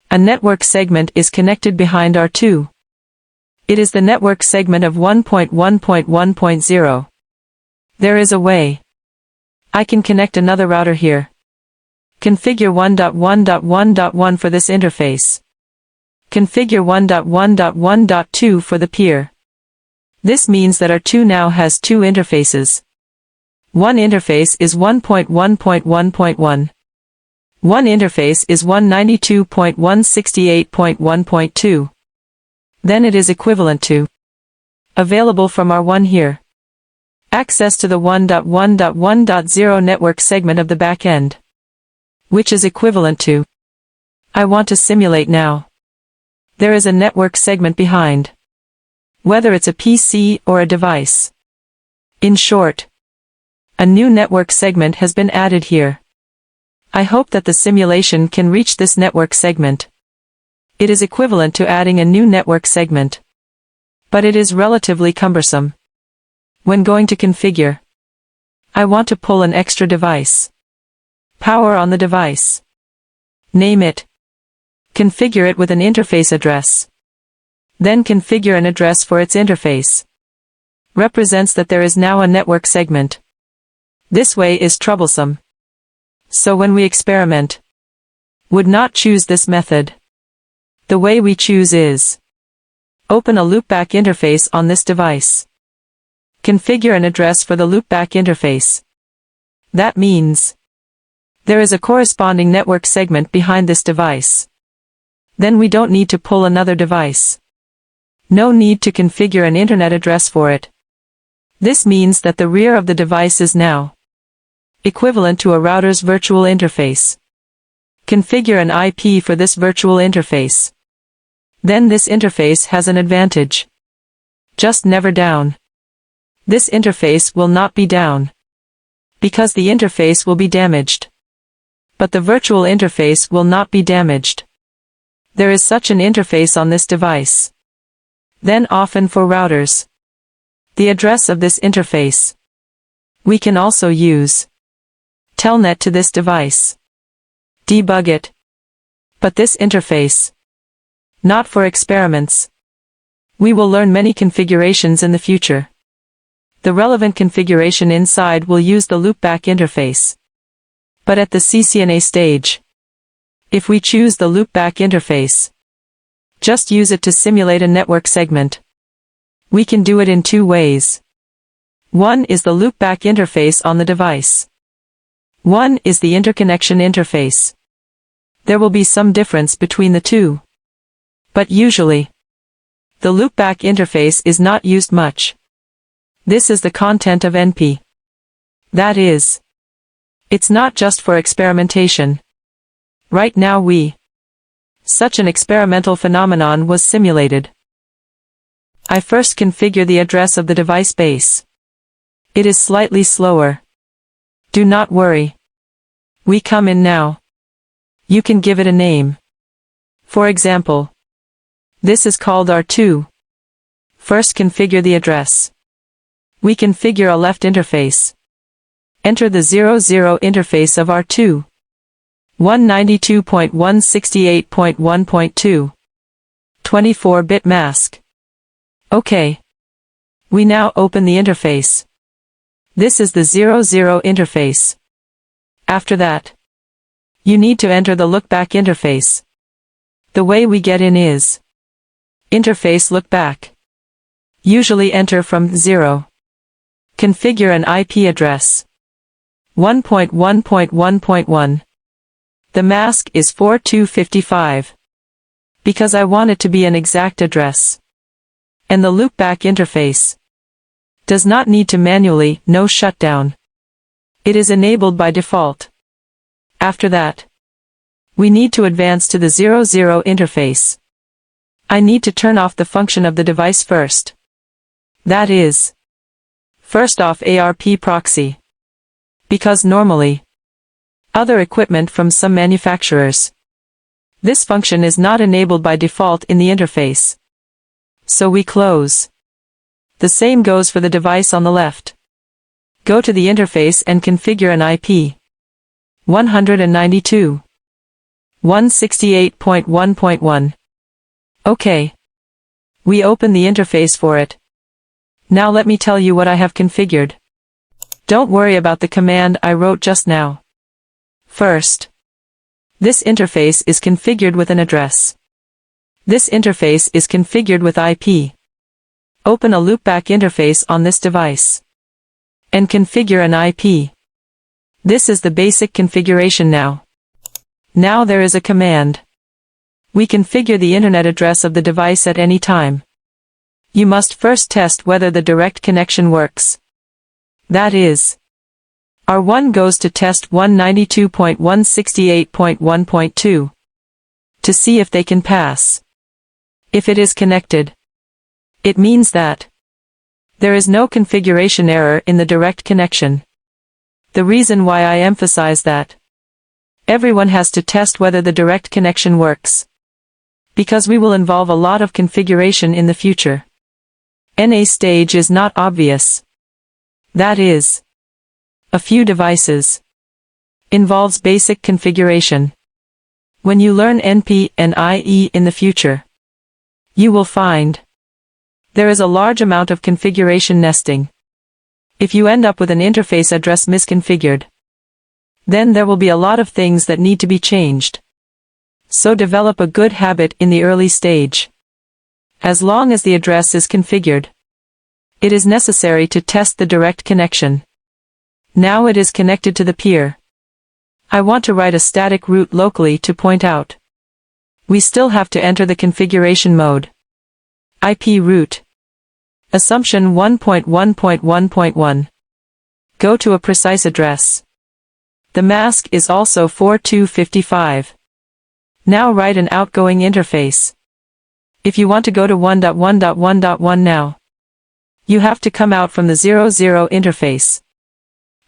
A network segment is connected behind R2. It is the network segment of 1.1.1.0. There is a way. I can connect another router here. Configure 1.1.1.1 for this interface. Configure 1.1.1.2 for the peer. This means that R2 now has two interfaces. One interface is 1.1.1.1. One interface is 192.168.1.2. Then it is equivalent to available from R1 here. Access to the 1.1.1.0 network segment of the backend, which is equivalent to I want to simulate now. There is a network segment behind, whether it's a PC or a device. In short, a new network segment has been added here. I hope that the simulation can reach this network segment. It is equivalent to adding a new network segment, but it is relatively cumbersome. When going to configure, I want to pull an extra device. Power on the device. Name it. Configure it with an interface address. Then configure an address for its interface. Represents that there is now a network segment. This way is troublesome. So when we experiment, would not choose this method. The way we choose is open a loopback interface on this device. Configure an address for the loopback interface. That means there is a corresponding network segment behind this device. Then we don't need to pull another device. No need to configure an internet address for it. This means that the rear of the device is now equivalent to a router's virtual interface. Configure an IP for this virtual interface. Then this interface has an advantage. Just never down. This interface will not be down, because the interface will be damaged. But the virtual interface will not be damaged. There is such an interface on this device. Then often for routers, the address of this interface. We can also use telnet to this device. Debug it. But this interface, not for experiments. We will learn many configurations in the future. The relevant configuration inside will use the loopback interface. But at the CCNA stage, if we choose the loopback interface, just use it to simulate a network segment. We can do it in two ways. One is the loopback interface on the device. One is the interconnection interface. There will be some difference between the two. But usually, the loopback interface is not used much. This is the content of NP. That is, it's not just for experimentation. Right now such an experimental phenomenon was simulated. I first configure the address of the device base. It is slightly slower. Do not worry. We come in now. You can give it a name. For example, this is called R2. First configure the address. We configure a left interface. Enter the 00 interface of R2. 192.168.1.2. 24-bit mask. OK. We now open the interface. This is the 00 interface. After that, you need to enter the lookback interface. The way we get in is interface lookback. Usually enter from 0. Configure an IP address. 1.1.1.1. The mask is 4255. Because I want it to be an exact address. And the loopback interface does not need to manually, no shutdown. It is enabled by default. After that, we need to advance to the 00 interface. I need to turn off the function of the device first. That is, first off ARP proxy. Because normally, other equipment from some manufacturers, this function is not enabled by default in the interface. So we close. The same goes for the device on the left. Go to the interface and configure an IP. 192. 168.1.1. OK. We open the interface for it. Now let me tell you what I have configured. Don't worry about the command I wrote just now. First, this interface is configured with an address. This interface is configured with IP. Open a loopback interface on this device. And configure an IP. This is the basic configuration now. Now there is a command. We configure the internet address of the device at any time. You must first test whether the direct connection works. That is, R1 goes to test 192.168.1.2 to see if they can pass. If it is connected, it means that there is no configuration error in the direct connection. The reason why I emphasize that everyone has to test whether the direct connection works, because we will involve a lot of configuration in the future. NA stage is not obvious. That is, a few devices involves basic configuration. When you learn NP and IE in the future, you will find there is a large amount of configuration nesting. If you end up with an interface address misconfigured, then there will be a lot of things that need to be changed. So develop a good habit in the early stage. As long as the address is configured, it is necessary to test the direct connection. Now it is connected to the peer. I want to write a static route locally to point out. We still have to enter the configuration mode. IP route. Assumption 1.1.1.1. Go to a precise address. The mask is also 4255. Now write an outgoing interface. If you want to go to 1.1.1.1 now, you have to come out from the 00 interface.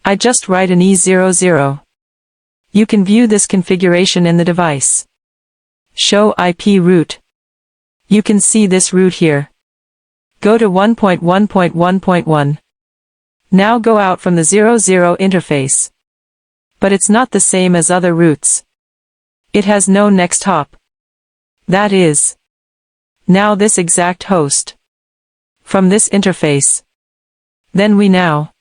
I just write an E00. You can view this configuration in the device. Show IP route. You can see this route here. Go to 1.1.1.1. Now go out from the 00 interface. But it's not the same as other routes. It has no next hop. That is, now this exact host from this interface. Then we now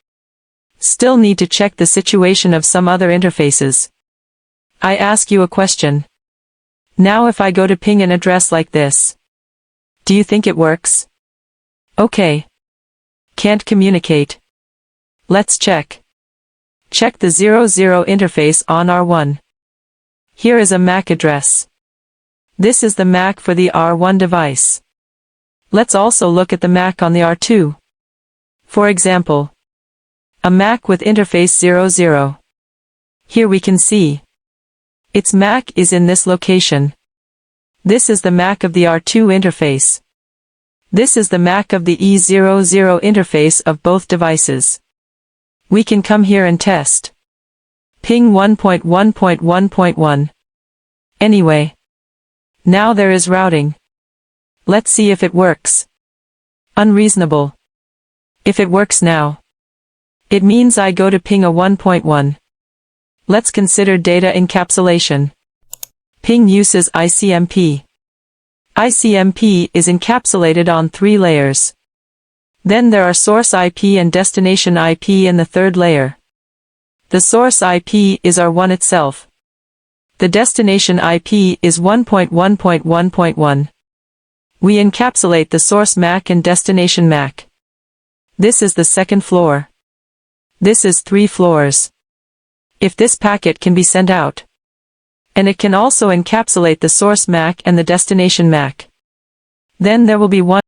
still need to check the situation of some other interfaces. I ask you a question. Now if I go to ping an address like this, do you think it works? Okay. Can't communicate. Let's check. Check the 00 interface on R1. Here is a MAC address. This is the MAC for the R1 device. Let's also look at the MAC on the R2. For example, a MAC with interface 00. Here we can see its MAC is in this location. This is the MAC of the R2 interface. This is the MAC of the E00 interface of both devices. We can come here and test. Ping 1.1.1.1. Anyway, now there is routing. Let's see if it works. Unreasonable. If it works now, it means I go to ping a 1.1. Let's consider data encapsulation. Ping uses ICMP. ICMP is encapsulated on 3 layers. Then there are source IP and destination IP in the 3rd layer. The source IP is R1 itself. The destination IP is 1.1.1.1. We encapsulate the source MAC and destination MAC. This is the 2nd floor. This is 3 floors. If this packet can be sent out, and it can also encapsulate the source MAC and the destination MAC, then there will be one